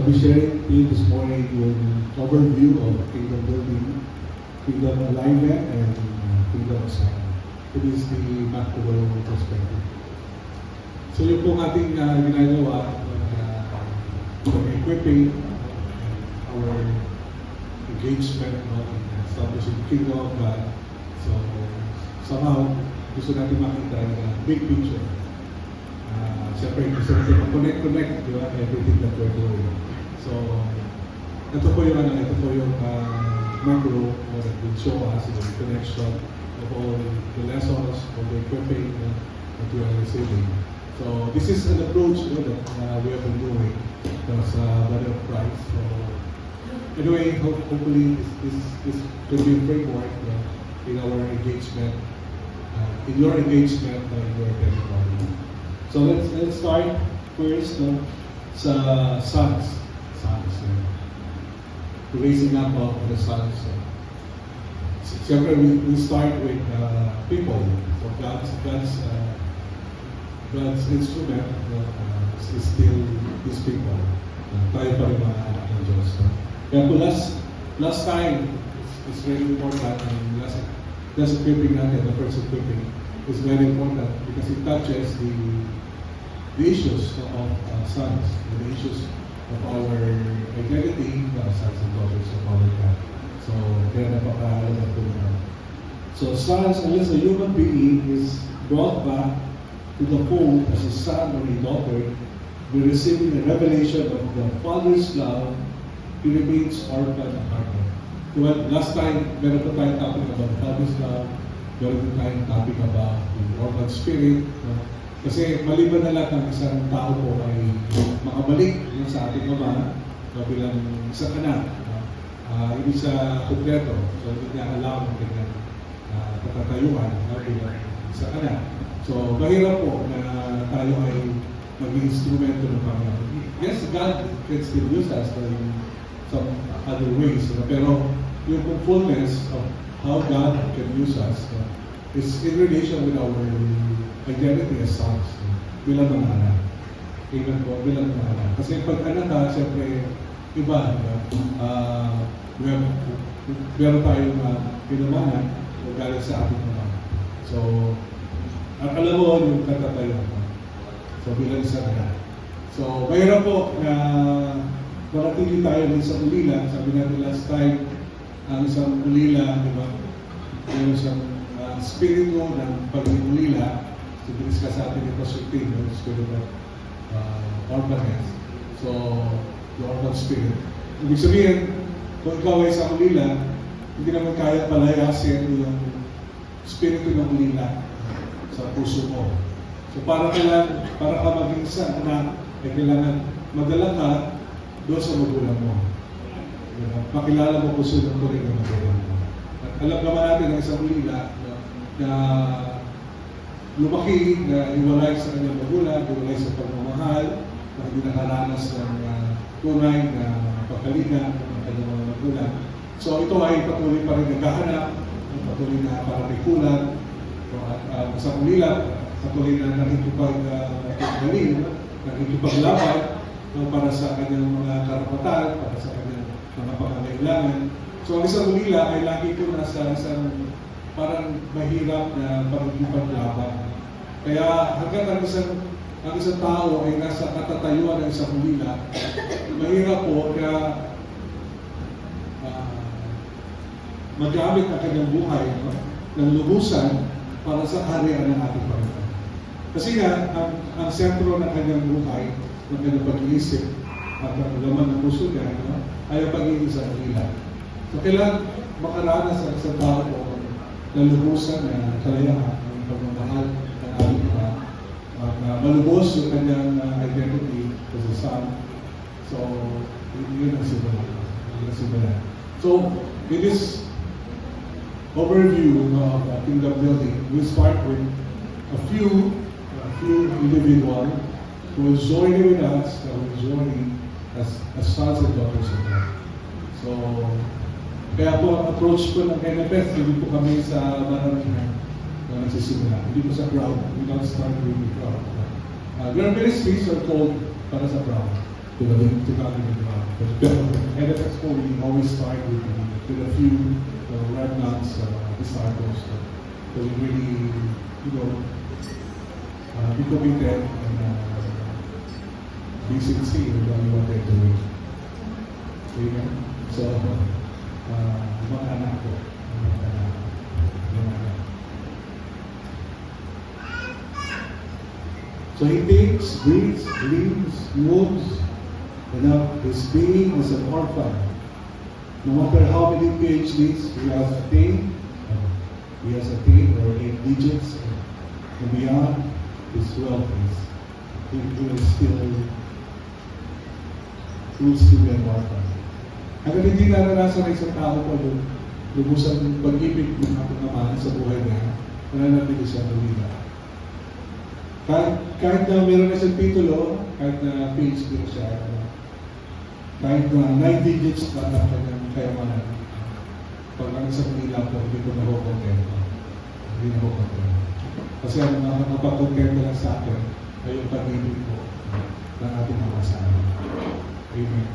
be sharing to you this morning an overview of kingdom building, kingdom alignment, and kingdom assignment. It is the macro perspective. So yung pong ating ginagawa, equipping our engagement in establishing the kingdom of God. So somehow, gusto natin makita yung big picture. Siyempre, gusto natin connect, di ba, everything that we're doing. So, ito po yung macro that will show us the connection of all the lessons, of the equipping that we are receiving. So, this is an approach that we have been doing as body of Christ. So, anyway, hopefully this will be a framework in our engagement, in your engagement in your territory. So let's start first sa sons. Raising up of the sons. Siyempre, we start with people. So God's instrument is still His people. Tayo pa rin mga anak ng Diyos. Kaya po last time, it's very important. Last equipping natin, the first equipping, is very important because it touches the issues of sons, the issues of our identity as sons and daughters of our God. So, kaya napakahalaga po naman. So, sons, unless a human being is brought back to the fold as a son or a daughter, be receiving the revelation of the Father's love, he remains orphan and hearted. Well, last time, meron po tayong topic about Father's love, meron po tayong topic about the orphan spirit. Kasi maliban na lahat ng isang tao po ay makabalik sa ating ama bilang isang anak. Hindi siya kompleto. So, hindi niya alam ang kanyang patatayuan bilang isang anak. So, mahirap po na tayo ay maging instrumento ng Panginoon. Yes, God can still use us in some other ways. Pero yung fullness of how God can use us is in relation with our identity as sons, bilang mga anak. Amen po, bilang mga anak. Kasi pag anak ka, siyempre, iba. Meron tayong pinamanan o galing sa ating mga. So, alam mo yung katatayo. So, bilang isang anak. So, mayroon po na maratili tayo ng isang ulila. Sabi natin last time, ang isang ulila, di ba? Yung isang spirito ng pagiging ulila. So, diniscuss sa atin ito sa team, yung spirit of orphanness. So, the orphan spirit. Ibig sabihin, kung ikaw ay isang ulila, hindi naman kaya palayasin yung spirito ng ulila sa puso mo. So, para ka maging isang anak, ay kailangan madala ka doon sa magulang mo. Makilala mo puso ng tuloy ng magulang mo. At alam naman natin ang isang ulila na lumaki, na iwalay sa kanyang magulang, iwalay sa pagmamahal, na hindi nakaranas ng tunay na pagkalinga ng kanyang mga magulang. So ito ay patuloy pa rin naghahanap, patuloy na para may kulang, at sa ulila, patuloy na nakikipaggaling, nakikipaglaban para sa kanyang mga karapatan, para sa kanyang mga pangangailangan. So ang isang ulila ay lagi ko nasa isang parang mahirap na pagkipaglaban. Kaya hanggang ang isang tao ay nasa katatayuan ng isang ulila, mahirap po kaya magamit ang kanyang buhay ng lubusan para sa kaharian ng ating Panginoon. Kasi nga, ang sentro ng kanyang buhay, ng kanyang pag-iisip, at ang laman ng puso niya, ay ang pag-iisip sa ulila. So kailangan makaranas ang isang tao na lubusan na kalayaan ng pagmamahal ng ating Ama, at malubos yung kanyang identity as a son. So, yun ang simula. So, in this overview of kingdom building, we start with a few individuals who will join with us, who will join as sons and daughters of God. So, kaya po ang approach ko ng NFS, hindi po kami sa maramihan na nagsisimula. Hindi po sa crowd. We don't start with the crowd. Their ministries are called para sa crowd. to cognitive development. And at Expo, we always start with a few remnants, disciples. So we really, be committed and be sincere with what they're doing. Amen. So, mga anak ko, mga anak. So he takes, breeds, leaves, moves, and now his being is an orphan. No matter how many PhDs he has attained, or 8 digits, and beyond his wealth he will still be an orphan. Hanggang hindi naranasan ng isang tao pa lubusang pag-ibig ng ating Ama sa buhay niya, nananatili siya lumila. Kahit na meron na siyang titulo, kahit na PhD na siya, kahit na 9 digits na ang kanyang kayamanan, pag ang isang nila po, hindi ko nakukontento. Hindi nakukontento. Kasi ang napakontento lang sa akin ay yung pag-ibig po ng ating Ama sa amin. Amen.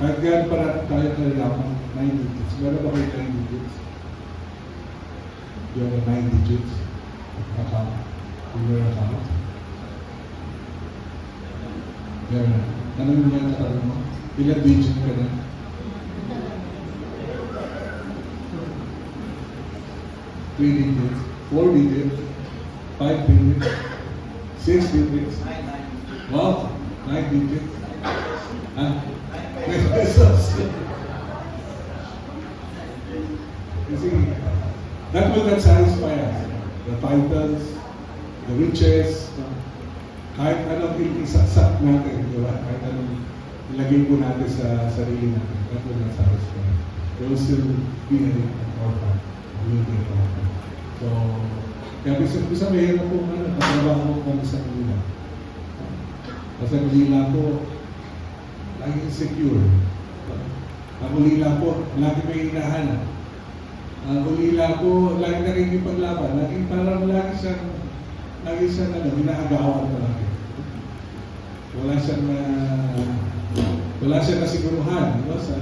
Kahit ganyan para tayo nalalaman 9 digits. Meron ba kayo 9 digits? You have a 9 digits account. In your account. Meron. Ano yung mga natanong mo? Ilang digit ka na? 3 digits, 4 digits, 5 digits, 6 digits. Wow, 9 digits. You see, that will not satisfy us. The titles, the riches, kahit anong isaksak natin, di ba? Kahit anong ilagay po natin sa sarili natin, that will not satisfy. We will still be an orphan. We will be an orphan. So, kaya bisa mahirap po katrabaho ko sa kanila. Kasi kanila po, lagi insecure. Ang ulila po, lagi may hinahanap. Ang ulila po, lagi nakikipaglaban. Lagi siyang hinaagawan palagi. Wala siyang nasiguruhan sa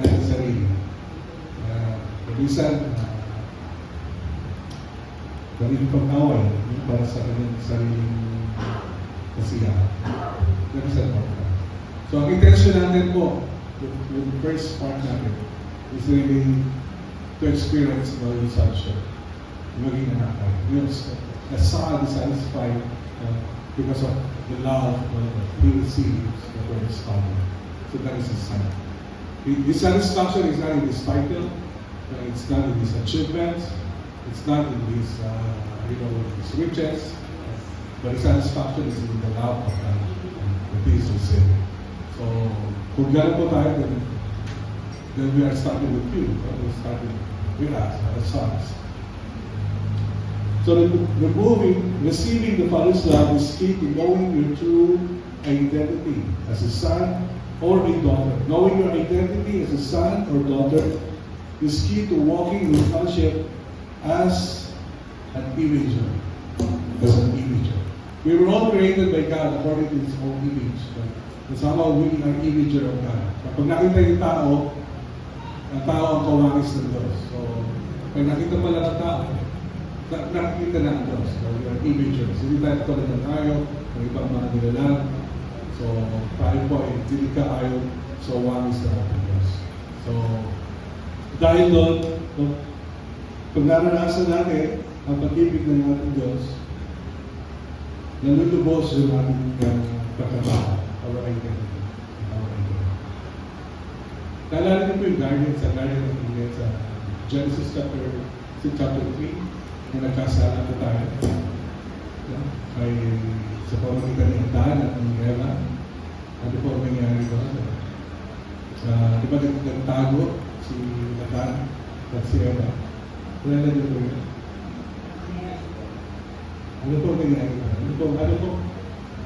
kanyang sarili. Minsan, galing pag-away para sa kanyang sariling kasiyahan. Minsan po. So, ang intention natin po, yung first part natin, is really to experience the sonship. Maging anak tayo. A son is satisfied because of the love he receives from his father. So that is his son. His satisfaction is not in his title, it's not in his achievements, it's not in his, his riches, but his satisfaction is in the love of God that he is receiving. So, kung gano'n po tayo, then we are starting with you. We're starting with us, as sons. So, receiving the Father's love is key to knowing your true identity as a son or a daughter. Knowing your identity as a son or daughter is key to walking in sonship as an imager. As an imager. We were all created by God according to His own image. And somehow we are imager of God. Kapag nakita yung tao, ang tao ang kawangis ng Diyos. So, pag nakita pala ng tao, nakikita na ang Diyos. So, we are imagers. Hindi tayo tulad ng tayo, ng ibang mga nilalang. So, tayo po ay hindi kaayon sa wangis ng ating Diyos. So, dahil doon, pag naranasan natin ang pag-ibig ng ating Diyos, nalulubos yung ating pagkabahan. Our identity. Naalala niyo po yung Garden of Eden sa Genesis chapter 3 na nagkasala po tayo. Ay sa pamamagitan ng Adan at ng Eva. Ano po ang nangyari doon? Di ba nagtago si Adan at si Eva? Naalala niyo po yun? Ano po ang nangyari doon?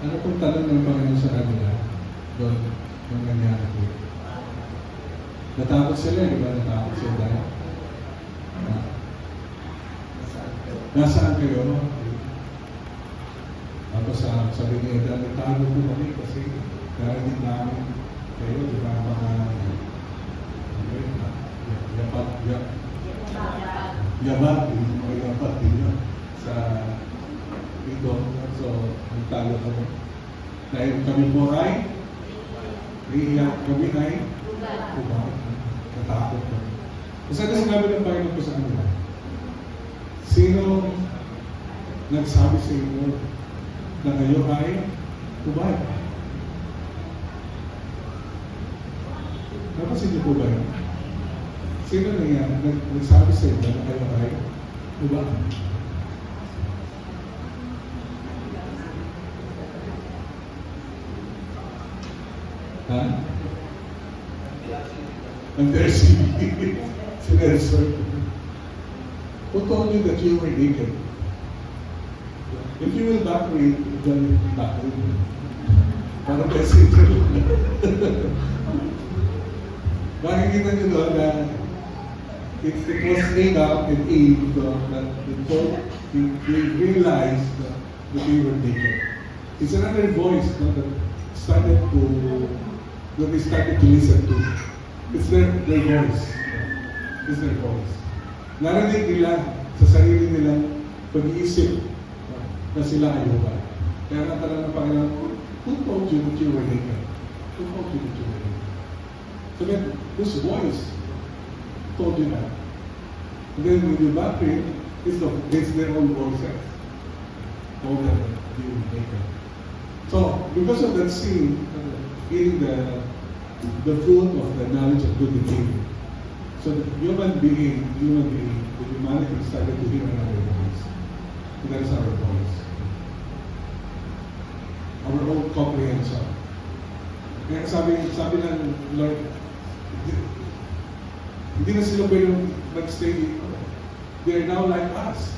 Ano pong tanong ng Panginoon sa kanila doon yung nangyari po? Natakot sila, di ba? Natakot sila dahil? Nasaan kayo? Tapos sabi niya, nagtago po kami kasi narinig namin kayo, di ba, mga yabat, mga yabat din yun sa ito. So, nagtalo kami. Dahil kami po ay iiyak kami ay ubay. Natakot kami. Kasi sinabi ng Panginoon ko sa kanila, sino nagsabi sa inyo na kayo ay ubay? Napasin niyo po ba yun? Sino na yan nagsabi sa inyo na kayo ay ubay? Ha? And there's si Nelson. Who told you that you were naked? If you will back read, then back read. Parang kasi ito. Makikita niyo doon na it was laid out in Eve that they realized that they were naked. It's another voice that started to that they started to listen to. It's their voice. It's their voice. Narinig nila sa sarili nilang pag-iisip na sila ay ubay. Kaya natanong ng Panginoon, who told you that you were naked? Who told you that you were naked? So then, this voice told you that. And then when you back read, it's their own voices. Told them that you were naked. So, because of that sin, eating the fruit of the knowledge of good and evil. So the humanity, the humanity started to hear another voice. And that is our voice. Our own comprehension. Kaya sabi ng Lord, hindi na sila pwedeng mag-stay dito. They are now like us.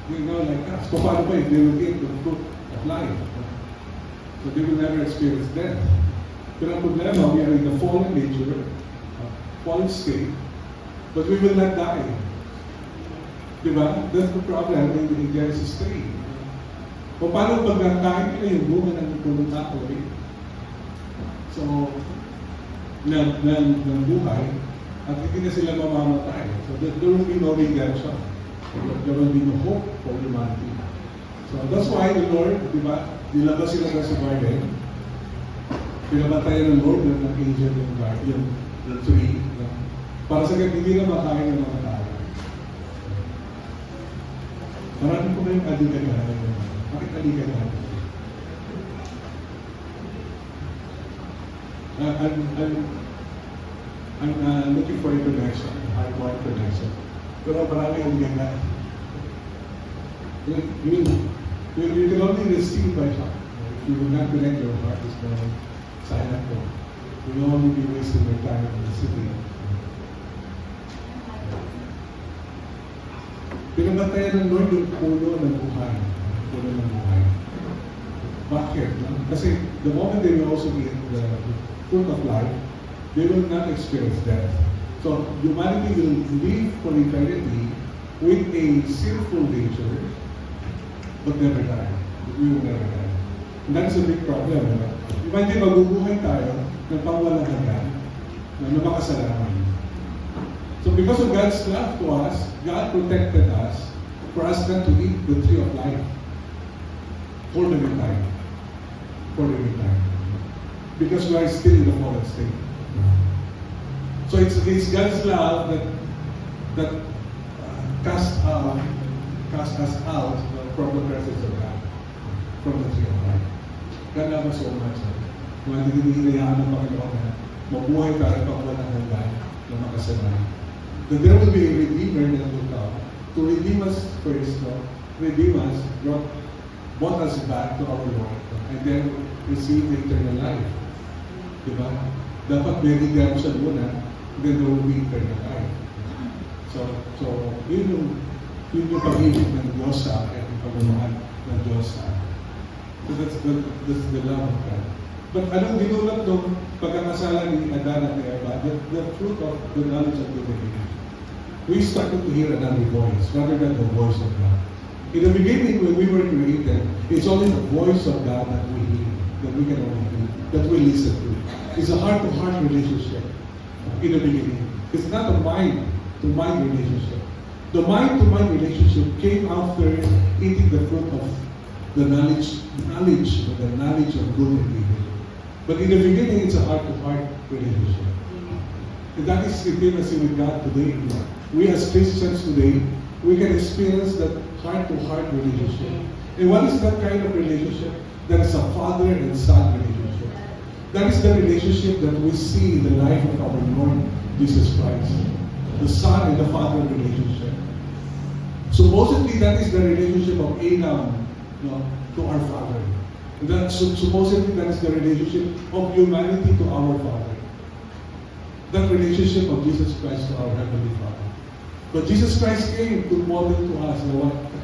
They are now like us. So paano ba they will eat the fruit of life? So they will never experience death. Pero ang problema, we are in the fallen nature, fallen state, but we will not die. Diba? That's the problem in Genesis 3. O paano pag nakain nila yung bunga ng punong tao, eh? So, ng buhay, at hindi na sila mamamatay. So there will be no redemption. There will be no hope for humanity. So that's why the Lord, diba, nilabas sila sa garden, pinabatayan ng Lord ng angel ng garden, the tree, para sa ganyan hindi na makain ng mga tao. Marami po na yung aligagan. Bakit aligagan? I'm looking for a connection, hardwired connection. Pero marami aligagan. You can only receive by heart. If you will not connect your heart this morning, silent po. You will only be wasting your time in the city. Pinabantayan ng Lord yung puno ng buhay. Puno ng buhay. Bakit? Kasi the moment they will also eat the fruit of life, they will not experience death. So humanity will live for eternity with a sinful nature, but never die. We will never die. And that is a big problem. Imagine mabubuhay tayo ng pangwalang hanggan na makasalanan. So because of God's love to us, God protected us for us not to eat the tree of life for the meantime. For the meantime. Because we are still in the fallen state. So it's God's love that cast us out from the presence of God, from the tree of life. God loves us so much. Kung hindi hinayaan ng Panginoon na mabuhay tayo pang walang hanggan na makasalanan. That there will be a Redeemer that will come to redeem us first, redeem us, brought us back to our Lord, and then receive the eternal life. Diba? Dapat may redemption muna, then there will be eternal life. So yun yung pag-ibig ng Diyos sa akin, yung pagmamahal ng Diyos sa akin. So that's the love of God. But anong dinulot nung pagkakasala ni Adan at Eva? The fruit of the knowledge of good and evil. We started to hear another voice rather than the voice of God. In the beginning, when we were created, it's only the voice of God that we hear. that we can only do, that we listen to. It's a heart-to-heart relationship in the beginning. It's not a mind-to-mind relationship. The mind-to-mind relationship came after eating the fruit of the knowledge of good and evil. But in the beginning, it's a heart-to-heart relationship. And that is intimacy with God today. We as Christians today, we can experience that heart-to-heart relationship. And what is that kind of relationship? That is a father and son relationship. That is the relationship that we see in the life of our Lord Jesus Christ. The son and the father relationship. Supposedly, that is the relationship of Adam to our Father. Supposedly, that is the relationship of humanity to our Father. That relationship of Jesus Christ to our Heavenly Father. But Jesus Christ came to model to us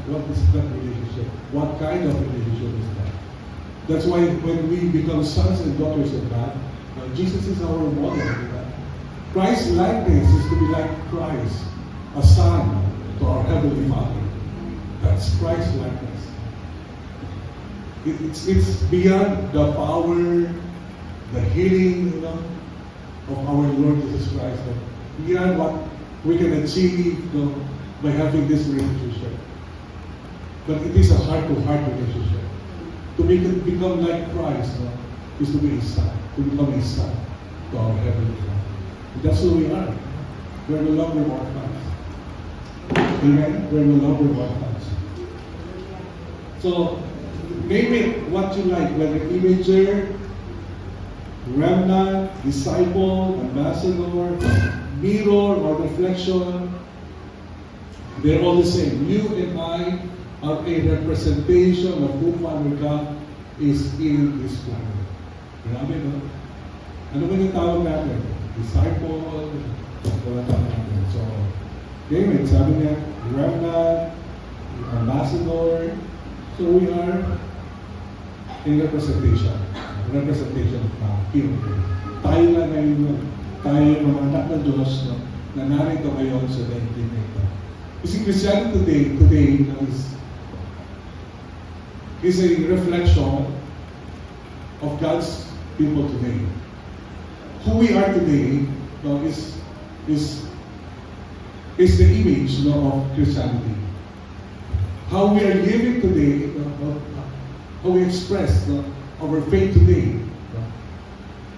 what is that relationship? What kind of relationship is that? That's why when we become sons and daughters of God, Jesus is our model of that. Christ's likeness is to be like Christ, a son to our Heavenly Father. That's Christ's likeness. It's beyond the power, the healing of our Lord Jesus Christ. Beyond what we can achieve by having this relationship. But it is a heart-to-heart relationship. To become like Christ is to be a son. To become a son to our Heavenly Father. And that's who we are. We're no longer orphans. Amen? We're no longer orphans. So, name it what you like, whether imager, remnant, disciple, ambassador, mirror, or reflection. They're all the same. You and I are a representation of who Father God is in this planet. Grabe, no? Ano ba yung tawag natin? Disciple, wala tawag natin. So, David, sabi niya, remnant, ambassador. So we are in representation. Representation of Him. Tayo lang ngayon, tayo yung mga anak ng Diyos na narito ngayon sa daigdig na ito. Kasi Christianity today is a reflection of God's people today. Who we are today is the image of Christianity. How we are living today, how we express our faith today,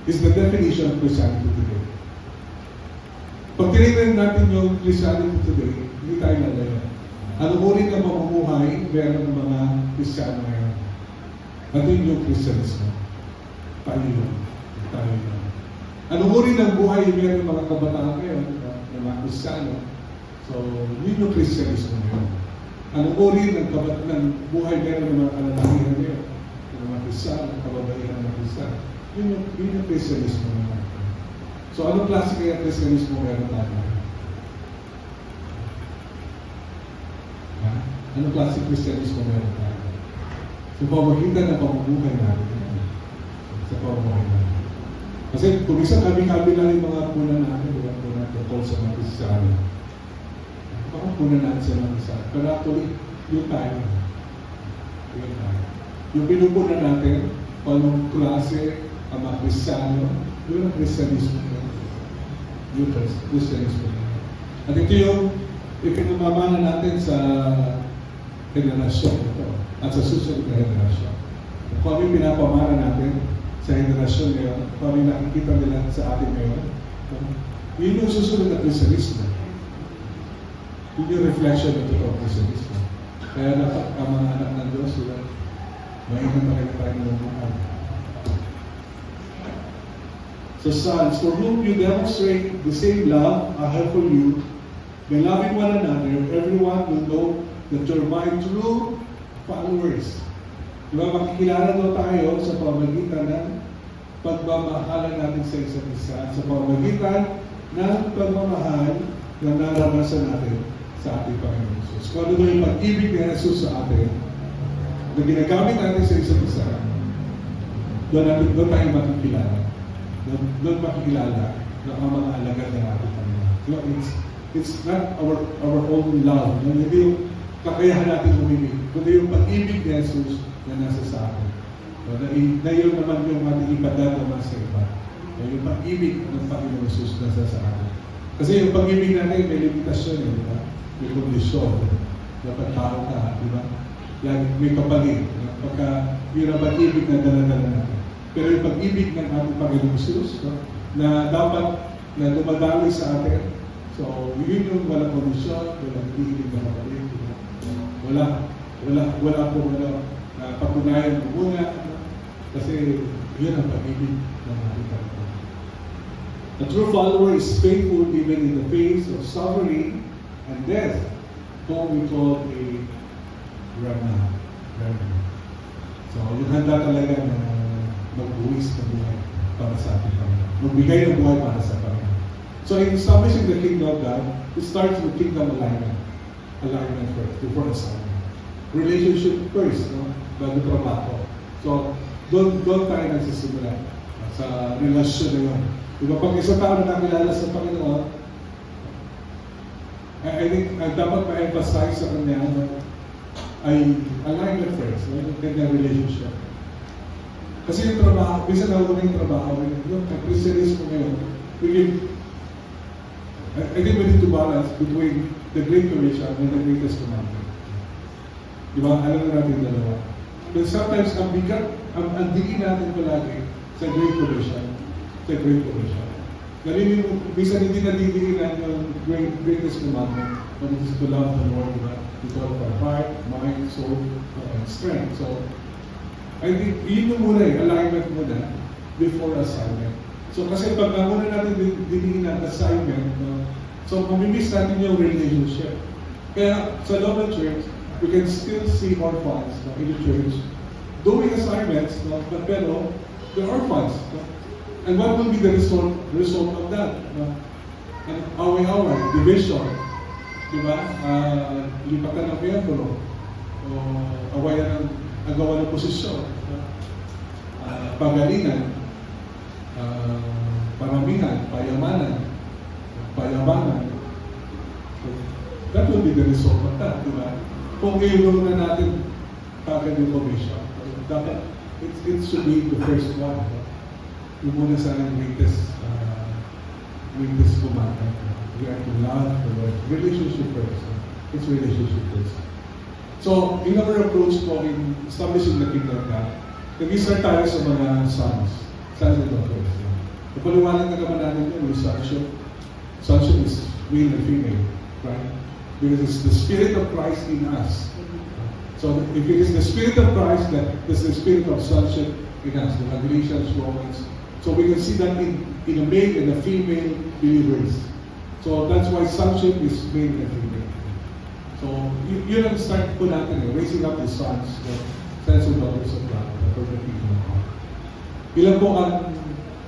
is the definition of Christianity today. Pag tinignan natin yung Christianity today, hindi tayo nalaya. Ano uri ng mamumuhay meron ng mga Kristiyano ngayon? Ano yung Kristyanismo? Tayo yun. Tayo yun. Ano uri ng buhay meron ng mga kabataan ngayon, ng mga Kristiyano? So, yun yung Kristyanismo ngayon. Ano uri ng buhay meron ng mga kalalakihan ngayon? Ng mga Kristiyano, ng kababaihan ng mga Kristiyano? Yun yung Kristyanismo ngayon. So, anong klase kaya Kristyanismo meron tayo? Anong klase Kristyanismo meron tayo? Sa pamamagitan ng pamumuhay natin. Sa pamumuhay natin. Kasi kung isang kami-kami lang yung mga puna natin, yung puna tungkol sa mga Kristiyano. Baka puna natin sa mga Kristiyano. Pero actually, yung tayo. Yung tayo. Yung pinupuna natin, kung anong klase ang mga Kristiyano, yun ang Kristyanismo. Yung Kristyanismo. At ito yung ipinamamana natin sa henerasyon ito at sa susunod na henerasyon. Kung ano yung pinapamana natin sa henerasyon ngayon, kung ano yung nakikita nila sa atin ngayon, yun yung susunod na Kristyanismo. Yun yung reflection ng totoong Kristyanismo. Kaya dapat ang mga anak ng Diyos sila, maingat na kayo tayo ng mga. So sons, for whom you demonstrate the same love I have for you, by loving one another, everyone will know that you're my true followers. Diba, makikilala daw tayo sa pamamagitan ng pagmamahalan natin sa isa't isa, sa pamamagitan ng pagmamahal na naranasan natin sa ating Panginoon Jesus. Kung ano daw yung pag-ibig ni Jesus sa atin, na ginagamit natin sa isa't isa, doon tayo makikilala. Doon makikilala na ang mga alagad ng ating Panginoon. Diba, it's not our own love. Hindi yung kakayahan natin umibig, kundi yung pag-ibig ni Jesus na nasa sa atin. Na yun naman yung ating ipadadama sa iba. Yung pag-ibig ng Panginoon Jesus nasa sa atin. Kasi yung pag-ibig natin may limitasyon, di ba? May kondisyon. Dapat tao ka, di ba? Lagi may kapalit. Pagka yun ang pag-ibig na dala-dala natin. Pero yung pag-ibig ng ating Panginoon Jesus, na dapat na dumadaloy sa atin. So, yun yung walang kondisyon, walang hihilig na kapalit. Wala po patunayan mo muna. Kasi yun ang pag-ibig ng ating Panginoon. A true follower is faithful even in the face of suffering and death, whom we call a remnant. So, yung handa talaga na magbuwis ng buhay para sa ating Panginoon. Magbigay ng buhay para sa Panginoon. So, in establishing the kingdom of God, it starts with kingdom alignment. Alignment first, before assignment. Relationship first, no? Bago trabaho. So, doon tayo nagsisimula sa relasyon na yun. Diba, pag isang tao na nakilala sa Panginoon, I think dapat ma-emphasize sa kanya ay alignment first, yung kanyang relationship. Kasi yung trabaho, bisa na yung trabaho, yung Christianism ngayon, I think we need to balance between the Great Commission and the Greatest Commandment. Diba? Alam na natin dalawa. But sometimes, ang diin natin palagi sa Great Commission. Minsan hindi nadidiinan yung Greatest Commandment, but it is to love the Lord with all of our heart, mind, soul, and strength. So, I think, yun yung muna alignment muna before assignment. So, kasi pag muna natin didiin ang assignment, so mamimiss natin yung relationship. Kaya sa loob ng church, we can still see orphans in the church doing assignments, but pero they're orphans. And what will be the result of that? And away-away, division, diba? Lipatan ng miyembro, o awayan ng agawan ng posisyon, pagalingan, paramihan, payabangan. So, that will be the result of that, diba? Kung i-rule na natin kagad yung commission, dapat it should be the first one. Yung muna sa greatest commandment. We are to love the Lord. Relationship first. It's relationship first. So, in our approach po in establishing the kingdom of God, nag-start tayo sa mga sons and daughters. Napaliwanag na naman natin yun, yung sonship. Sonship is male and female, right? Because it's the Spirit of Christ in us. So, if it is the Spirit of Christ, that is the Spirit of sonship in us, the Galatians, Romans. So we can see that in a male and a female believers. So that's why sonship is male and female. So yun ang start po natin, raising up the sons, the sons and daughters of God, for the kingdom of God. Ilan po ang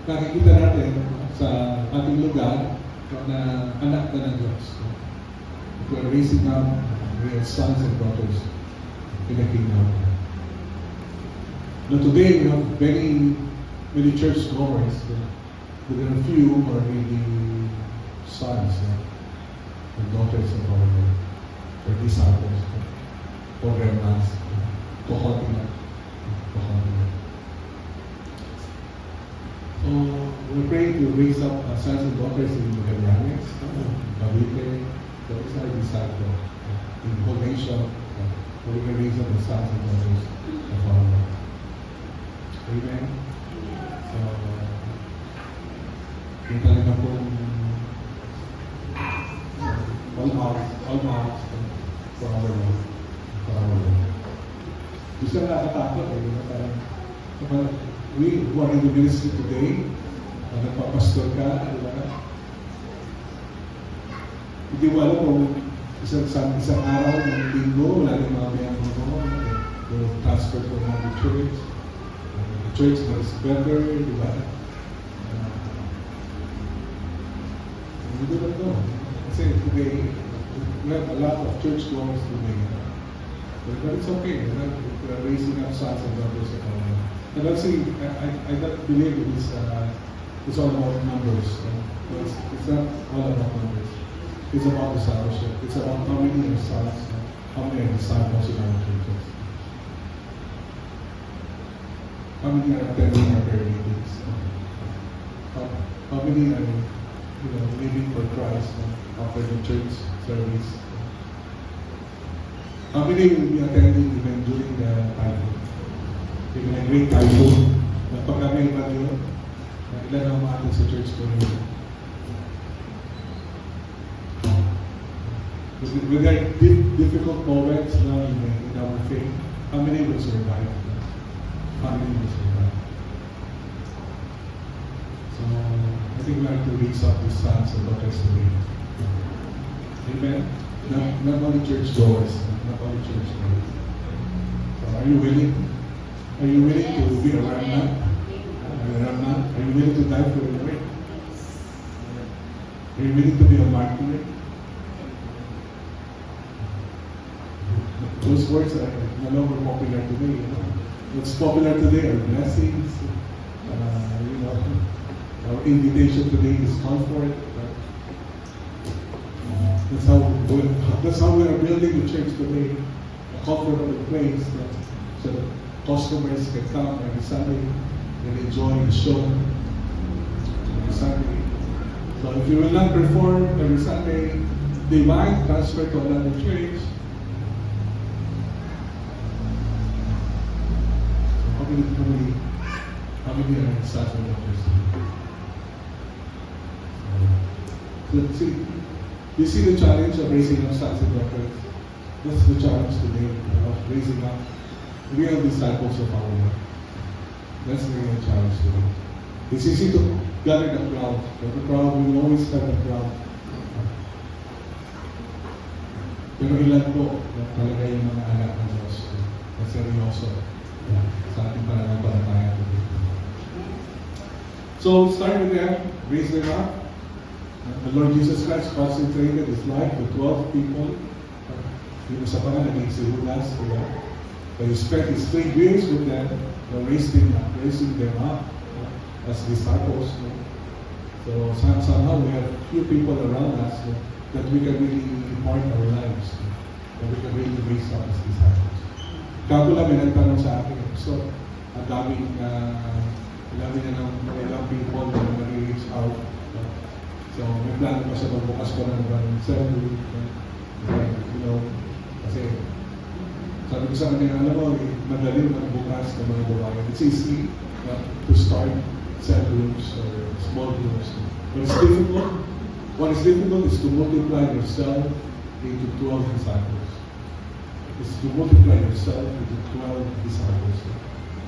nakikita natin sa ating lugar na anak na ng Diyos. We are raising up real sons and daughters in the kingdom of God. Now today we have many church goers, but there are few or maybe sons and daughters of our Lord, or disciples, or remnants, kohorting. So we're praying to raise up sons and daughters in Magallanes, Cavite, those are disciples in the whole nation. We can raise up the sons and daughters of our Lord. Amen. So, yung talaga pong all out for our Lord. Gusto na nakatakot parang we who are in the ministry today, nagpapastor ka, di ba? Hindi mo alam kung isang araw, ng linggo, wala rin mga miyembro mo, transfer from the church. Church that is better, di ba? We don't know. Kasi today, we have a lot of church goers today. But it's okay. We are raising up sons and daughters of our Lord. And let's see, I don't believe it's all about numbers. It's not all about numbers. It's about discipleship. It's about how many are sons, how many are disciples in our churches. How many are attending our prayer meetings? How many are, living for Christ after the church service? How many will be attending even during the typhoon? Even a great typhoon. Pagka-mail ba yun? Ilan ang umatin sa church ko rin? With our difficult moments in our faith, how many will survive? How many will survive? So, I think we have to raise up these sons and daughters today. Amen? Not only church goers, not only church goers. So, are you willing? Are you willing to be a remnant? Are you willing to die for your Lord? Are you willing to be a martyr? Those words are no longer popular today. What's popular today are blessings. Our invitation today is comfort. That's how we are building the church today. A comfortable place so that customers can come every Sunday and enjoy the show every Sunday. So if you will not perform every Sunday, they might transfer to another church. How many are sons and daughters? So you see the challenge of raising up sons and daughters. That's the challenge today of raising up real disciples of our Lord. That's the real challenge today. It's easy to gather the crowd, but the crowd will always have a crowd. Pero ilan po talaga yung mga anak ng Diyos na seryoso sa ating pananampalataya today. So start with them, raise them up. The Lord Jesus Christ concentrated His life with 12 people. Yung isa pa nga naging si Judas, but He spent His 3 years with them, raising them up as disciples. So somehow we have few people around us that we can really impart our lives, that we can really raise up as disciples. Kapo lang may nagtanong sa akin, so ang daming na ng mga ilang people na nag-reach out. So may plano pa siya magbukas ko ng cell group. Kasi sabi ko sa kanya, alam mo, madali magbukas ng mga babae. It's easy to start cell groups or small groups. But it's difficult. What is difficult is to multiply yourself into 12 disciples. It's to multiply yourself into 12 disciples.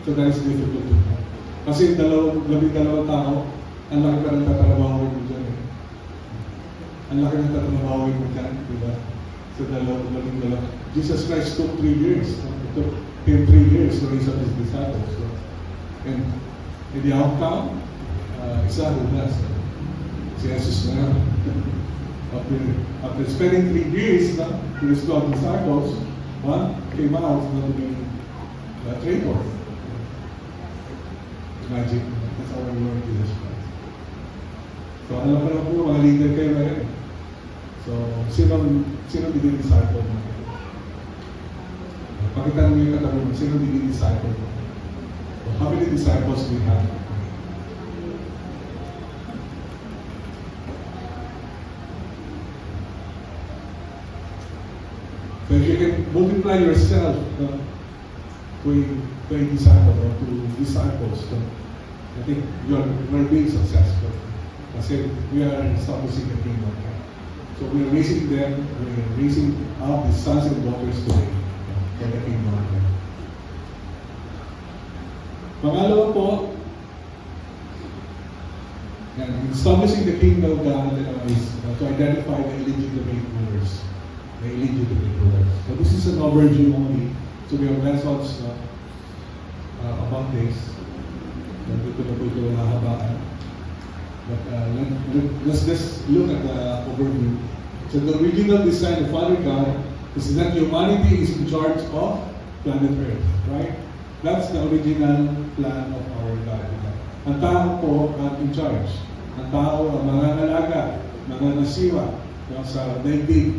So that is difficult to do. Kasi 12 tao, ang laki pa ng tatrabahoin mo dyan eh. Ang laki ng tatrabahoin mo dyan, di ba? So 12. Jesus Christ took 3 years. It took Him 3 years to raise up His disciples. So, and in the outcome, isa Judas. Si Jesus na yan. After spending 3 years to His 12 disciples, one came out to be a traitor. Imagine, that's our Lord Jesus Christ. So alam ko lang po, mga leader kayo na rin. So, sino din-disciple mo? Pakita nyo yung katabi mo, sino din-disciple mo? So, how many disciples do we have? So if you can multiply yourself to a disciple or to disciples, I think we're being successful. Kasi we are establishing the kingdom. So we're raising them, we're raising up the sons and daughters today for the kingdom. Pangalawa po, establishing the kingdom of God is to identify the illegitimate rulers. The illegitimate rulers. So this is an overview only. So we have lessons about this. Dito na po ito nahabaan. But let's just look at the overview. So the original design of Father God is that humanity is in charge of planet Earth, right? That's the original plan of our God. Ang tao po ang in charge. Ang tao ang mangangalaga, manganasiwa sa daigdig.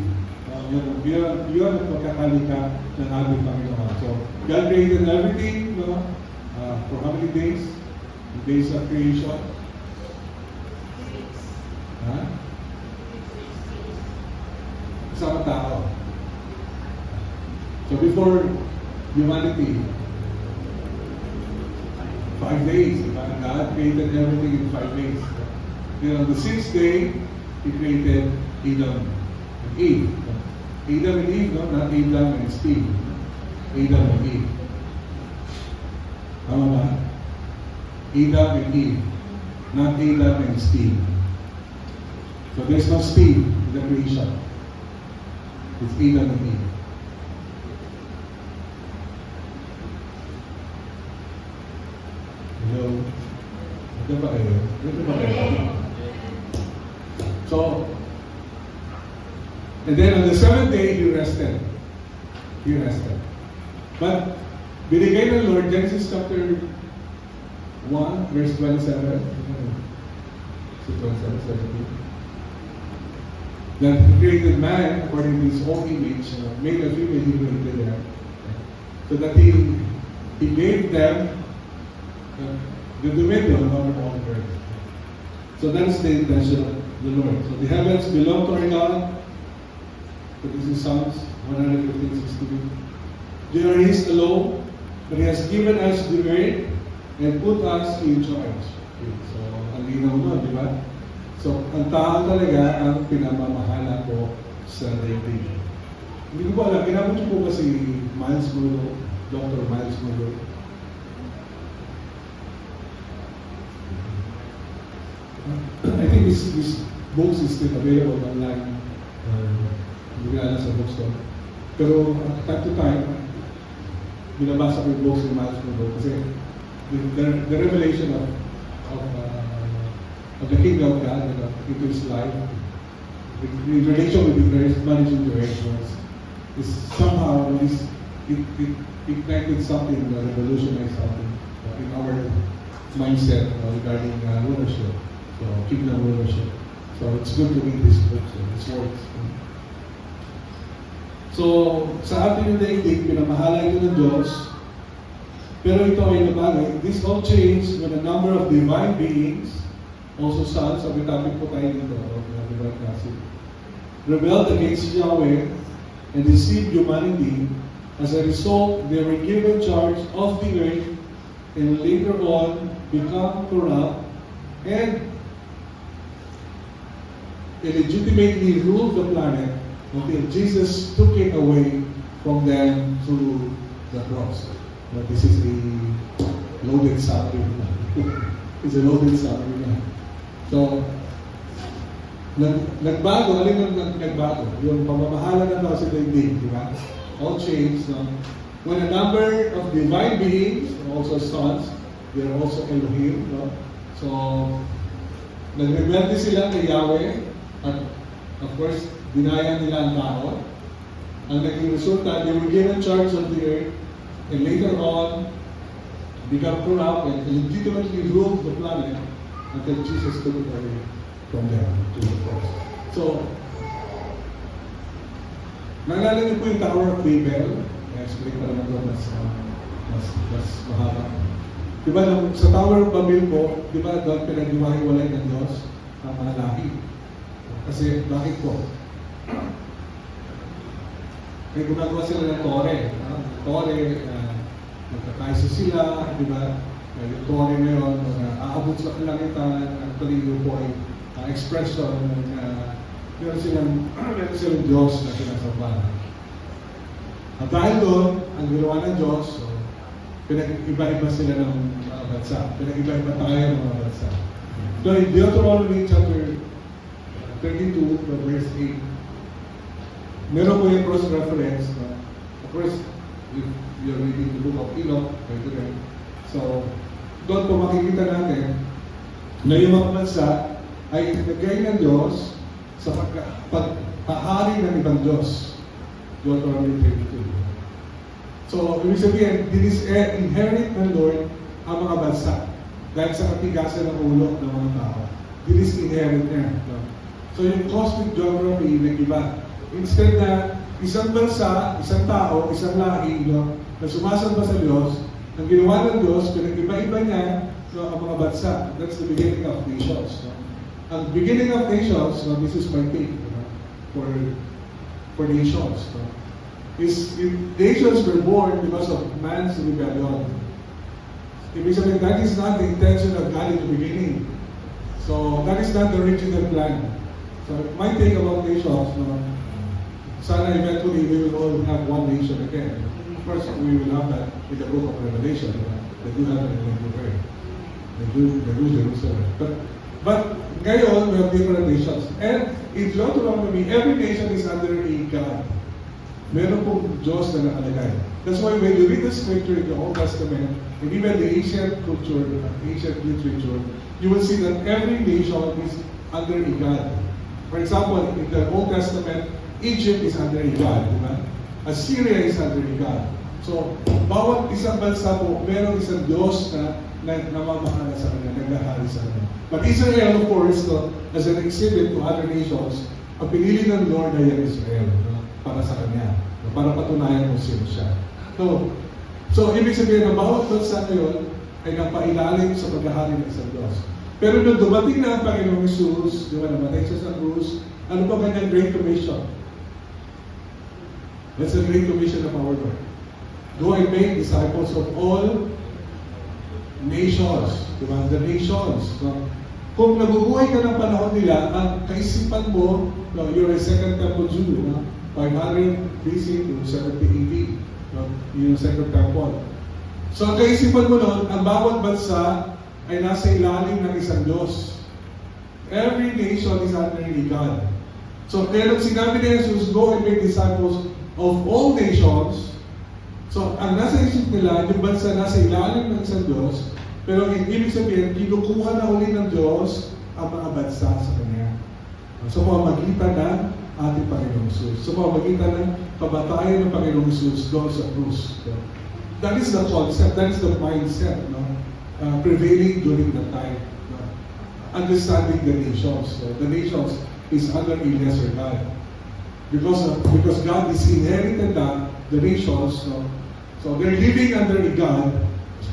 Yun ang pagkakalika ng ating Panginoon. So God created everything, for how many days? The days of creation? Ha? Kasama tao. So before humanity, 5 days. God created everything in 5 days. Then on the 6th day, He created Adam and Eve. Adam and Eve, no? Not Adam and Steve. Adam and Eve. Tama ba? Adam and Eve. Not Adam and Steve. So there's no Steve in the creation. It's Adam and Eve. Hello? Ito ba kayo? Ito ba kayo? So, and then on the 7th day, He rested. He rested. But, binigay ng Lord, Genesis chapter 1, verse 27. So, 27, 17. That He created man according to His own image, male and female He created them. So that He gave them the dominion over all the earth. So that's the intention of the Lord. So the heavens belong to our God. So this is Psalms 115:16. They are His alone, but He has given us the earth and put us in charge. Okay. So, ang linaw nun, di ba? So, ang tao talaga ang pinamamahala ko sa daigdig. Hindi ko ba alam, kinabot niyo po ba si Miles Murdoch, Dr. Miles Murdoch? I think this books is still available online. Hindi ko alam sa bookstore. Pero time to time, binabasa ko yung books ni Miles Murdoch kasi the revelation of the kingdom of God into his life, the relation with the Christ, managing the rituals, is somehow it ignited something, revolutionized something in our mindset regarding rulership. So, kingdom rulership. So, it's good to read this book, this works. So, sa ating daigdig, pinamahala ito ng Diyos. Pero ito ay nabagay. This all changed when a number of divine beings, also sons, sabi topic po tayo dito, rebelled against Yahweh and deceived humanity. As a result, they were given charge of the earth and later on become corrupt and illegitimately ruled the planet until Jesus took it away from them through the cross. But this is a loaded summary. It's a loaded summary. So, nagbago, alin ang nagbago? Yung pamamahala ng tao sa daigdig, di ba? All changed. No? When a number of divine beings, also sons, they are also Elohim. No? So, nag-rebelde sila kay Yahweh. At of course, dinaya nila ang tao. Ang naging resulta, they were given charge of the earth and later on become corrupt and legitimately ruled the planet until Jesus took it away from them to the cross. So, naalala niyo po yung Tower of Babel? I-explain pa naman ito mas mahaba. Diba, sa Tower of Babel po, diba, doon pinag-iwahiwalay ng Diyos ang mga lahi. Kasi, bakit po? May gumagawa sila ng tore. Tore, magkakaisa sila, di ba? Yung tore na yun, aabot sa kalangitan, actually yun po ay expression ng meron silang Diyos na sinasambahan. At dahil doon, ang ginawa ng Diyos, so, pinag-iba-iba sila ng mga bansa. Pinag-iba-iba tayo ng mga bansa. So, in Deuteronomy chapter 32, verse 8. Meron po yung cross-reference. Of course, if you're reading the book of Enoch, pwede rin. So, doon po makikita natin na yung mga bansa ay itinagay ng Diyos sa pagpahari ng ibang Diyos. Deuteronomy 32. So, ibig sabihin, inherit ng Lord ang mga bansa dahil sa katigasan ng ulo ng mga tao. Inherit niya. So yung cosmic geography nag-iba. Instead na isang bansa, isang tao, isang lahi na sumasamba sa Diyos, Ang ginawa ng Diyos, pinag-iba-iba niya ang mga bansa. That's the beginning of nations. No? Ang beginning of nations, no, this is my take, no, for nations. No? Nations were born because of man's rebellion. Ibig sabihin, that is not the intention of God in the beginning. So, that is not the original plan. So, my take about nations, no, sana eventually we will all have one nation again. Of course, we will have that in the book of Revelation, that you have in the New Jerusalem. But ngayon, we have different nations. And in Deuteronomy, every nation is under a God. Meron pong Diyos na nakalagay. That's why when you read the scripture in the Old Testament, and even the ancient culture, ancient literature, you will see that every nation is under a God. For example, in the Old Testament, Egypt is under a God, di ba? Assyria is under a God. So, bawat isang bansa po, meron isang Diyos na namamahala sa kanya, naghahari sa kanya. But Israel, of course, no, as an exhibit to other nations, ang pinili ng Lord ay ang Israel, no, para sa kanya, no, para patunayan kung sino siya. So, ibig sabihin na bawat bansa ngayon ay napailalim sa paghahari ng isang Diyos. Pero nung dumating na ang Panginoong Jesus, di ba, namatay siya sa krus, ano ba kanyang Great Commission? That's the Great Commission of our Lord. Go and make disciples of all nations. Diba? The nations. No? Kung nabubuhay ka ng panahon nila, ang kaisipan mo, no, you're a Second Temple Jew, no? 500 BC to 70 AD, no? Yung Second Temple. So ang kaisipan mo nun, ang bawat bansa ay nasa ilalim ng isang Diyos. Every nation is under a God. So kaya nung sinabi ni Jesus, go and make disciples of all nations. So, ang nasa isip nila, yung bansa nasa ilalim ng isang Diyos, pero ibig sabihin, kinukuha na uli ng Diyos ang mga bansa sa Kanya. So, pamamagitan ng ating Panginoong Jesus. So, pamamagitan ng kabatayan ng Panginoong Jesus doon sa krus. So, that is the concept, that is the mindset, no? Prevailing during the time. No? Understanding the nations. So, the nations is under a lesser God. Because God is inherited that, the nations, so they're living under a God,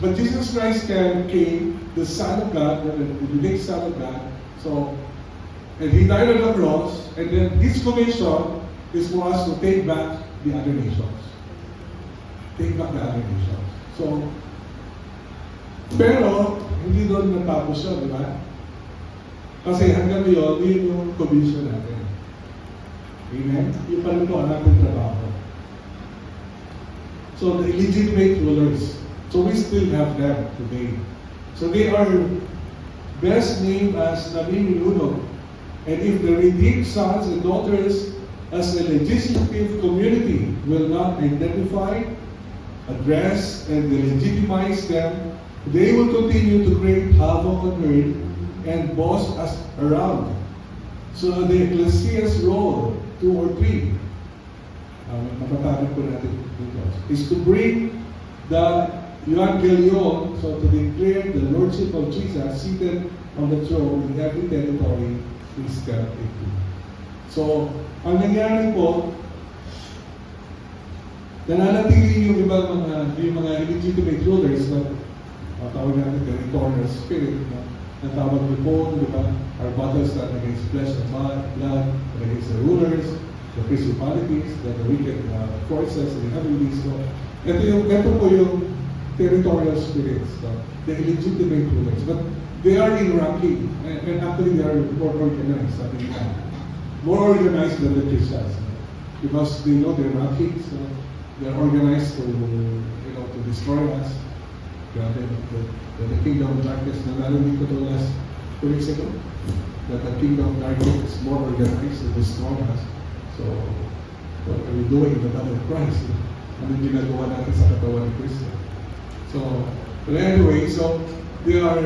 but Jesus Christ came, the Son of God, the unique Son of God, so, and He died on the cross, and then His commission is for us to take back the other nations. Take back the other nations. So, pero, hindi doon natapos siya, di ba? Kasi hanggang ngayon, yun yung commission natin. Amen? Yung pa rin po ang ating trabaho. So the legitimate rulers, so we still have them today. So they are best named as Nami-Minunog. And if the redeemed sons and daughters as a legislative community will not identify, address, and legitimize them, they will continue to create havoc on earth and boss us around. So the ecclesia's role, 2 or 3, mapatapit po natin dito, is to bring the Evangelion, so to declare the Lordship of Jesus seated on the throne in every territory is stepped into. So, ang nangyari po, nananatili yung ibang mga illegitimate rulers na tawag natin territorial spirit na tawag po, di ba? Our battles not against flesh and blood, but against the rulers, the principalities, the wicked forces in the heavenlies. So, ito po yung territorial spirits, the illegitimate rulers. But they are in ranking, and actually they are more organized. More organized than the Christians, because they know their rankings. They are organized to destroy us. The kingdom of darkness, narinig ko ito last 2 weeks ago, that the kingdom of darkness is more organized to destroy us. So, what are we doing in the body of Christ? Ano yung ginagawa natin sa katawan ni Kristo? So, but anyway, so they are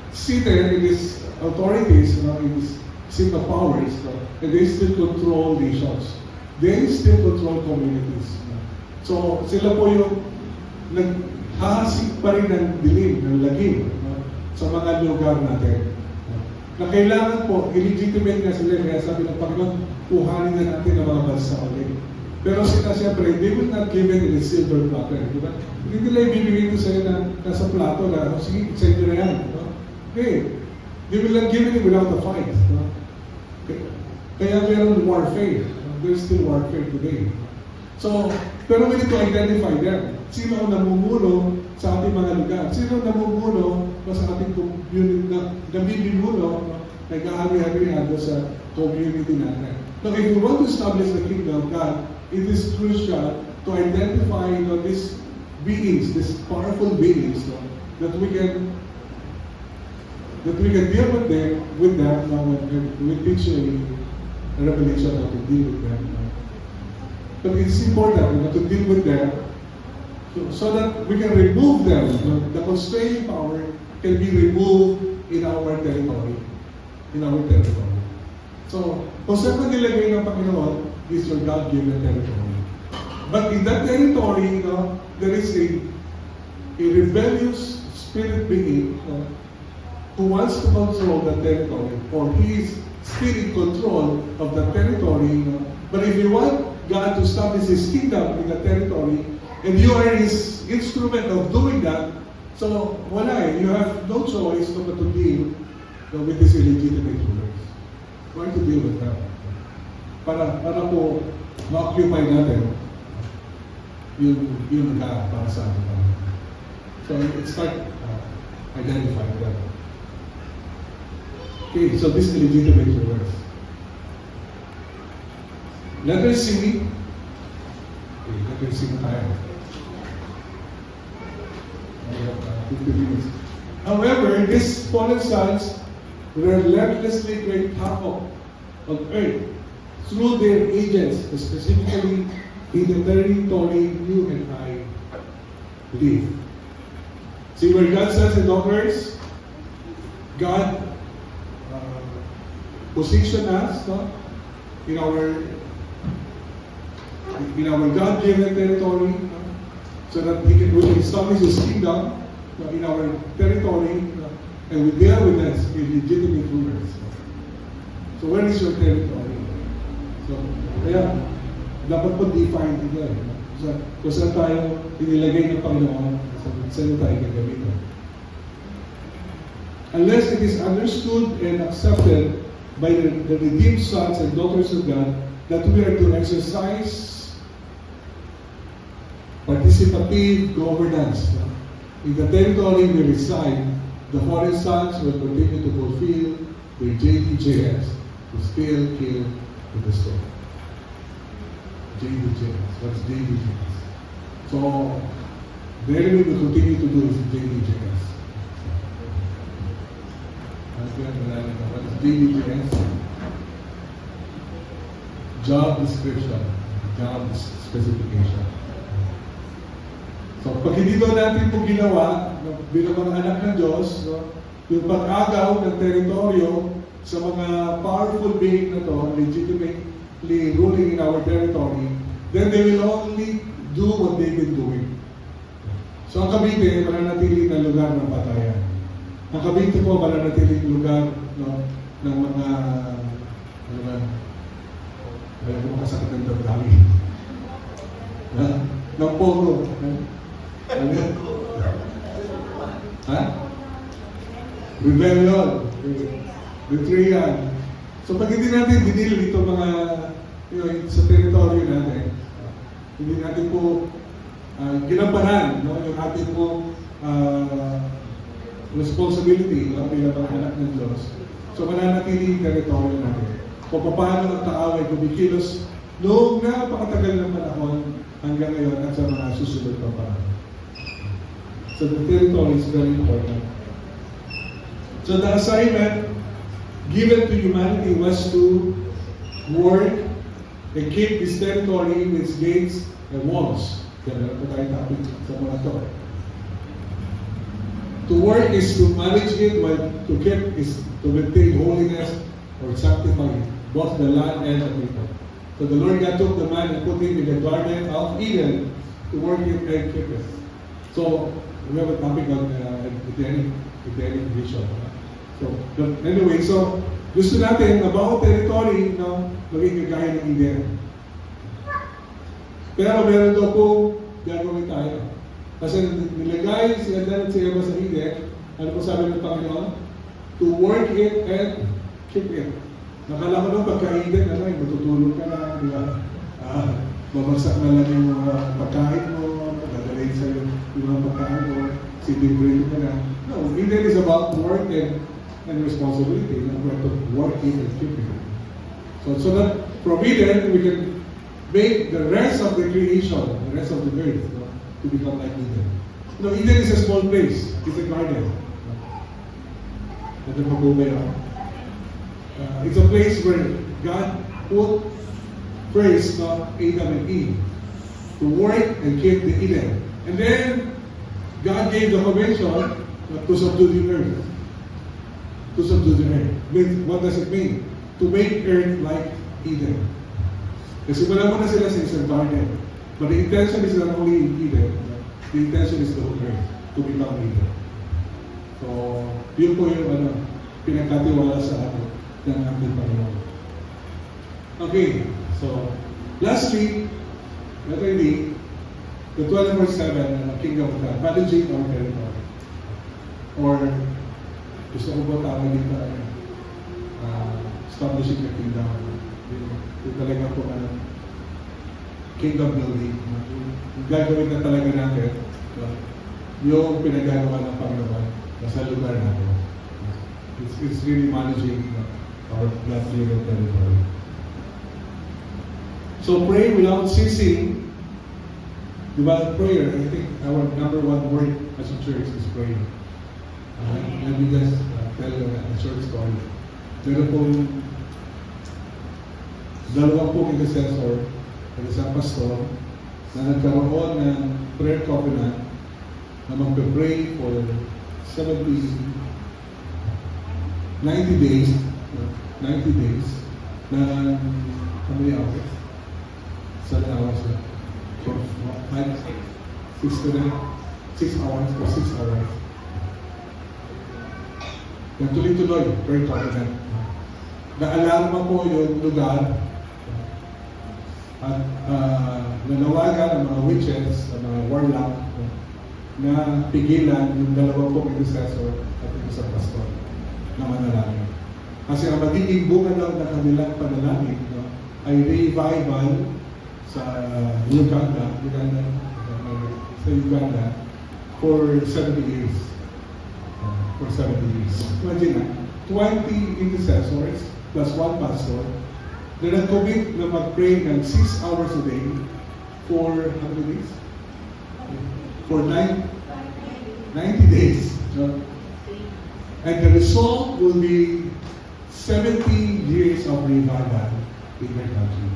seated in these authorities, in these simple powers, and they still control nations. They still control communities. So, sila po yung naghahasik pa rin ng dilim, ng lagim, sa mga lugar natin. Na kailangan po, illegitimate nga sila, kaya sabi ng Panginoon, kuhanin na natin ang mga bansa ulit. Pero siyempre, they will not give it in a silver platter, di ba? Hindi nila ibibigay ito sa'yo na nasa plato na, sige, sa inyo na yan. No? Okay. They will not give it without a fight. No? Kaya meron warfare. There's still warfare today. So, pero we need to identify them. Sino ang namumuno sa ating mga lugar? Sino ang namumuno sa ating community, nabibimuno, nag-ahari-harihan sa community natin? Now, if we want to establish the kingdom of God, it is crucial to identify these beings, these powerful beings, that we can deal with them we teach a revelation how to deal with them. But it's important to deal with them so that we can remove them. The constraining power can be removed in our territory. So, kung saan mo nilagay ng Panginoon is your God-given territory. But in that territory, there is a rebellious spirit being who wants to control the territory, or he is still in control of the territory. But if you want God to establish His kingdom in the territory, and you are His instrument of doing that, so wala you have no choice but to deal with these illegitimate rulers. Try to deal with that. Para po ma-occupy natin yung lugar para sa atin. So it's like identifying that. Okay, so this illegitimate rulers. Letter C. Okay, letter C na tayo. I have 50 minutes. However, these fallen sons relentlessly create havoc on earth through their agents, specifically in the territory you and I live. See, where God sons and daughters, God position us in our God-given territory, so that He can really establish His kingdom in our territory, and we deal with us illegitimate rulers. So where is your territory? So, kaya dapat po define ito. Kung saan tayo inilagay ng Panginoon, saan tayo gagamitin. Unless it is understood and accepted by the redeemed sons and daughters of God that we are to exercise participative governance. In the territory we reside, the foreign sons will continue to fulfill their JDJS, to steal, kill, to destroy. JDJS. What's JDJS? So, the enemy will continue to do is JDJS. What is JDJS? Job description, job specification. So, pag hindi doon natin po ginawa, bilang mga anak ng Diyos, yung pag-agaw ng teritoryo sa mga powerful being na to, legitimately ruling in our territory, then they will only do what they've been doing. So, ang Cavite, mananatili na lugar ng patayan. Ang Cavite po, mananatili lugar ng mga alam mo kasakit ng damdamin. Ng polo. Ha? Rebellion. Betrayal. So pag hindi natin dinil ito mga sa teritoryo natin, hindi natin po ginampanan yung ating po responsibility bilang mga anak ng Diyos. So mananatili yung teritoryo natin. Kung paano ang kaaway kumikilos noong napakatagal ng panahon hanggang ngayon at sa mga susunod pa panahon. So the territory is very important. So the assignment given to humanity was to work and keep this territory with its gates and walls. Kaya po tayo topic sa mga to. To work is to manage it, while to keep is to maintain holiness or sanctify both the land and the people. So the Lord God took the man and put him in the garden of Eden to work it and keep it. So we have a topic on Edenic vision. So but anyway, so gusto natin na bawat territory maging kagaya ng Eden. Pero meron daw po gagawin tayo. Kasi nilagay si Adan at si Eva sa Eden, ano po sabi ng Panginoon? To work it and keep it. Nakala ko nung pagka-Eden, matutulog ka na, di ba? Babagsak na lang yung mga pagkain mo, dadalhin sa'yo yung mga pagkain mo, sitting ka na. No, Eden is about work and responsibility. We have to work it and keep it. So that from Eden, we can make the rest of the creation, the rest of the earth, to become like Eden. Eden is a small place. It's a garden. It's a place where God put first Adam and Eve to work and keep the Eden. And then God gave the commission to subdue the earth. To subdue the earth. What does it mean? To make earth like Eden. Kasi wala mo na sila sa isang garden. But the intention is not only in Eden, the intention is the whole earth to become Eden. So, yun po yung pinagkatiwala sa atin ng ating Panginoon. Okay, so, lastly, the 24/7 Kingdom of God, managing our territory. Or, gusto ko ba tawag dito, establishing the kingdom. Yung talaga po kingdom building. Yung gagawin na talaga natin, yung pinagagawa ng Panginoon sa lugar natin. It's really managing our God-given territory. So pray without ceasing. Diba, prayer, I think our number one word as a church is praying. Let me just tell you a short story. Meron pong dalawang pong intercessor at isang pastor na nagkaroon ng prayer covenant na magpe-pray for 90 days na how many hours? 7 hours na. For 6 hours or 6 hours. Nagtuloy-tuloy, prayer covenant. Na-alarma po yung lugar at nanawagan ng mga witches, ng mga warlock na pigilan yung dalawang pong intercessor at yung isang pastor na manalangin. Kasi ang magiging bunga lang ng kanilang panalangin ay revival sa Uganda for 70 years. For 70 years. Imagine na, 20 intercessors plus 1 pastor na nag-commit na mag-pray ng 6 hours a day for how many days? For 90 days. And the result will be 70 years of revival in their country.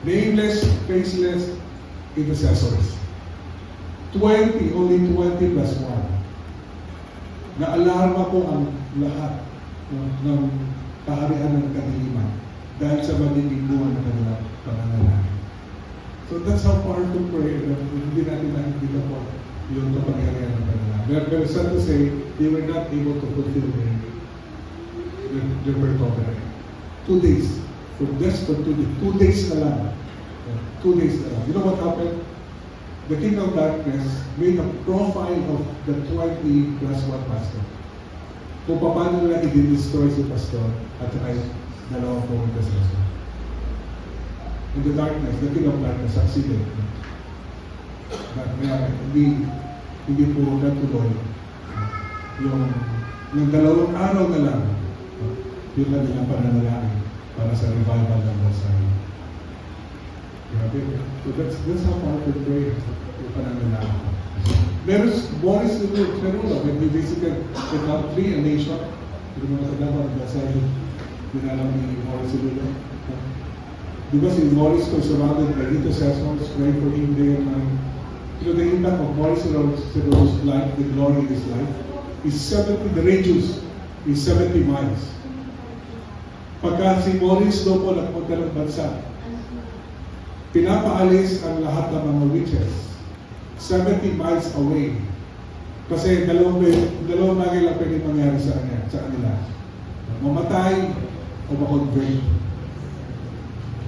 Nameless, faceless intercessors. Only 20 plus 1. Na-alarma po ang lahat ng kaharian ng kadiliman dahil sa magiging buwan ng kanilang pananalangin. So that's how powerful prayer that hindi natin nakikita po yung kapangyarihan ng pananalangin. But sad to say, they were not able to fulfill their prayer covenant. 2 days. For 2 days. 2 days na lang. 2 days na lang. You know what happened? The king of darkness made a profile of the 20 plus 1 pastor. Kung paano nila i-destroy si pastor at saka yung dalawang pong intercessor. In the darkness, the king of darkness succeeded. Hindi po natuloy yung 2 araw na lang yung kanilang pananalangin para sa revival ng bansa. So that's how powerful prayer yung pananalangin. There's Boris Cerullo, when he visited the country, a nation. Hindi mo nakadama, nagdasal dinalang ni Boris Cerullo. Di ba si Boris was surrounded by intercessors, praying for him day and night. You know, the impact of Boris Cerullo's life, the glory of his life, is 70, the radius is 70 miles. Pagka si Boris daw po nagpunta ng bansa, pinapaalis ang lahat ng mga witches 70 miles away. Kasi dalawang bagay lang pwede mangyari sa kanila. Mamatay o makonvert.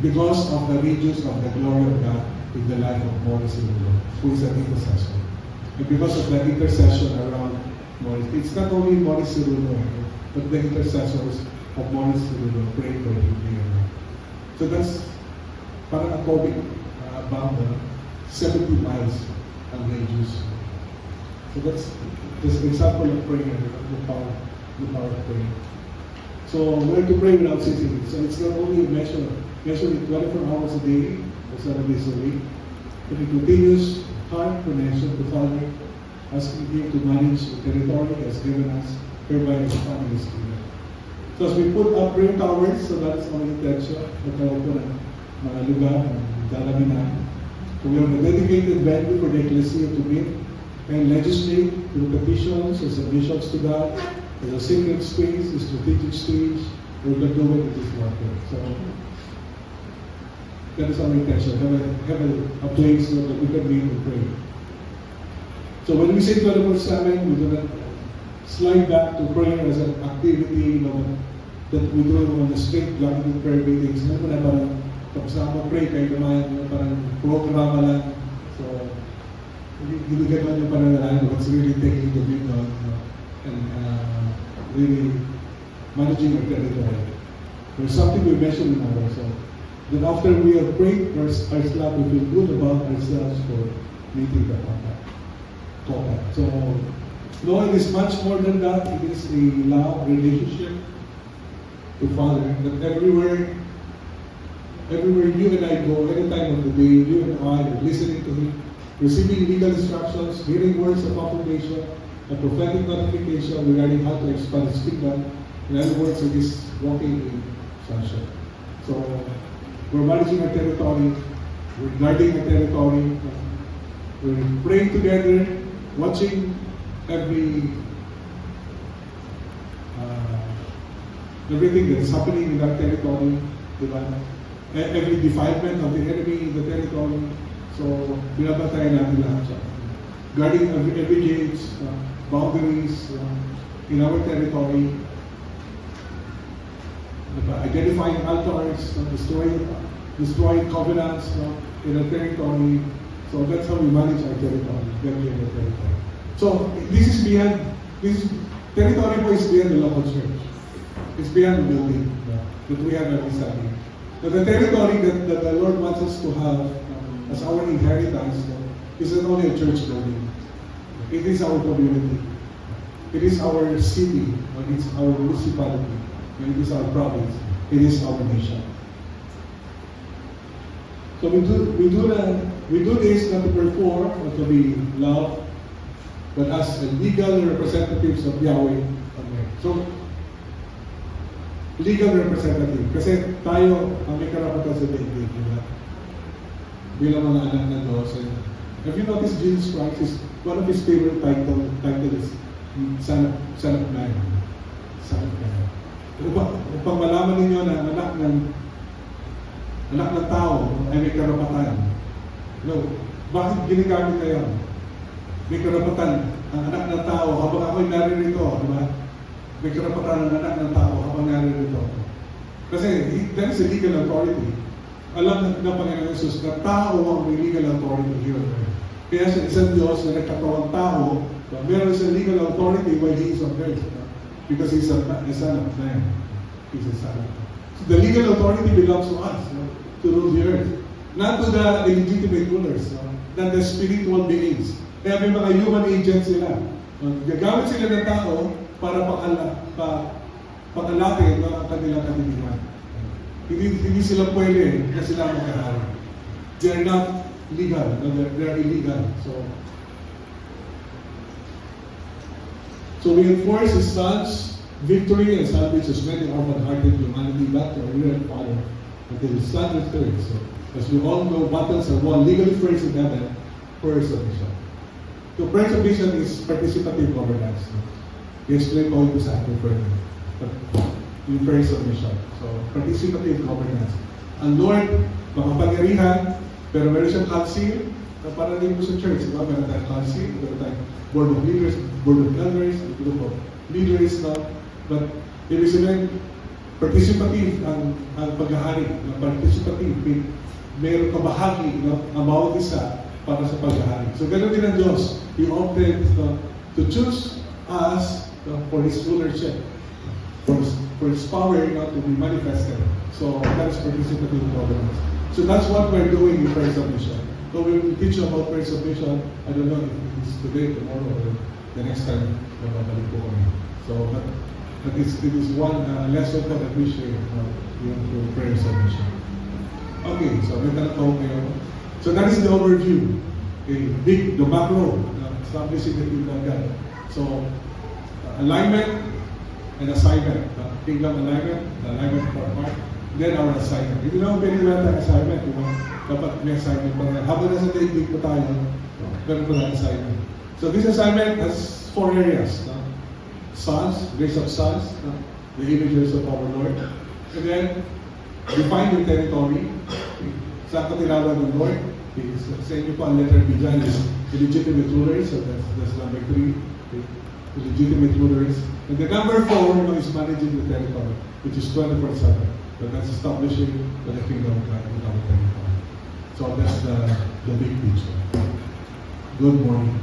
because of the riches of the glory of God in the life of Maurice Cirulo, who is an intercessor. And because of the intercession around Maurice, it's not only Maurice Cirulo, but the intercessors of Maurice Cirulo pray for him here. So that's parang a COVID about 70 miles ang radius. So that's an example of prayer, the power of prayer. So we're to pray without ceasing. So it's not only measure it 24 hours a day, or 7 days a week, but a continuous heart connection to Father, asking Him to manage the territory He has given us, whereby His family is given. So as we put up prayer towers, so that's our intention, magkaroon po ng mga lugar, dalamin namin. So we have a dedicated venue for the Ecclesia to meet and legislate through petitions and submissions to God. There's a sacred space, a strategic stage, we're going to do it in this market. So that is our intention, have a place so that we can meet and pray. So when we say 24/7, we do not slide back to prayer as an activity that we do on the street, like in prayer meetings. Ano na parang tapos na pray kayo naman, parang programa lang. So, hindi gano'n yung pananalan, but it's really taking the lead on and really managing our territory. There's something we mentioned in our ourselves. That after we have prayed ourselves, we feel good about ourselves for meeting the contact. So, no, it is much more than that. It is a love relationship to Father. That everywhere you and I go, any time of the day, you and I are listening to Him, receiving legal instructions, hearing words of affirmation, a prophetic notification regarding how to expand His kingdom. In other words, it is walking in sonship. So, we're managing our territory, we're guarding our territory, we're praying together, watching everything that is happening in that territory, diba? Every defilement of the enemy in the territory. So, binabantayan natin lahat siya. Guarding every gate, boundaries in our territory, identifying altars, destroying covenants in our territory. So that's how we manage our territory, governing our territory. So territory po is beyond the local church. It's beyond the building that we have every Sunday. But the territory that the Lord wants us to have as our inheritance is not only a church building. It is our community. It is our city. It is our municipality. It is our province. It is our nation. So we do this not to perform or to be loved, but as legal representatives of Yahweh. So legal representative. Kasi tayo ang may karapatan sa daigdig, diba? Bilang mga anak ng Diyos. Have you noticed Jesus Christ is one of his favorite title is Son of Man. Son of Man. Upang malaman ninyo na anak ng tao ay may karapatan. Bakit ginagamit kayo? May karapatan ang anak ng tao habang ako'y naririto, diba? May karapatan ng anak ng tao habang naririto. Kasi that is a legal authority. Alam ng Panginoon Jesus na tao ang may legal authority here on earth. Kaya sa isang Diyos na nagkatawang tao, meron siyang legal authority while He is on earth. Because He's a son of man. He's a son of man. So the legal authority belongs to us, to rule the earth. Not to the illegitimate rulers, not the spiritual beings. Kaya may mga human agents sila. Gagamit sila ng tao para pangalatin ang kanilang katitiman. Hindi sila pwede na sila magkahari. They are not legal, they are illegal. So we enforce His Son's victory and salvage as many orphan-hearted humanity back to our real Father until His Son returns. So, as we all know, battles are won legally first in heaven, prayer submission. So prayer submission is participative governance. We explain all this after prayer. In prayer submission. So, participative governance. Ang Lord, makapangyarihan, pero meron siyang council na para rin po sa church. Diba? Meron tayong council, meron tayong board of leaders, board of elders, group of leaders. But, ibig sabihin, participative ang paghahari, participative, mayroon kabahagi ang bawat isa para sa paghahari. So ganoon din ang Diyos. He opted to choose us for His rulership, for His power to be manifested. So that is participative governance. So that's what we're doing in prayer submission. So we will teach you about prayer submission. I don't know if it's today, tomorrow, or the next time babalik po kami. So but it is one lesson that we share yung prayer submission. Okay, so may tanong kayo. So that is the overview. Okay, the macro, establishing the kingdom of God. So alignment and assignment. Kingdom alignment, the alignment for our heart. Then our assignment. Hindi naman very well ang assignment. Dapat may assignment pa rin. Habang nasa daigdig po tayo, ganun po na assignment. So this assignment has 4 areas. Sons, grace of sons, the images of our Lord. And then, define the territory. Saan ka tinawag ng Lord? Sa inyo po ang letter B dyan is illegitimate rulers. So that's number 3. Illegitimate rulers. And the number 4 is managing the territory, which is 24/7. But that's establishing the kingdom of God in our territory. So that's the big picture. Good morning.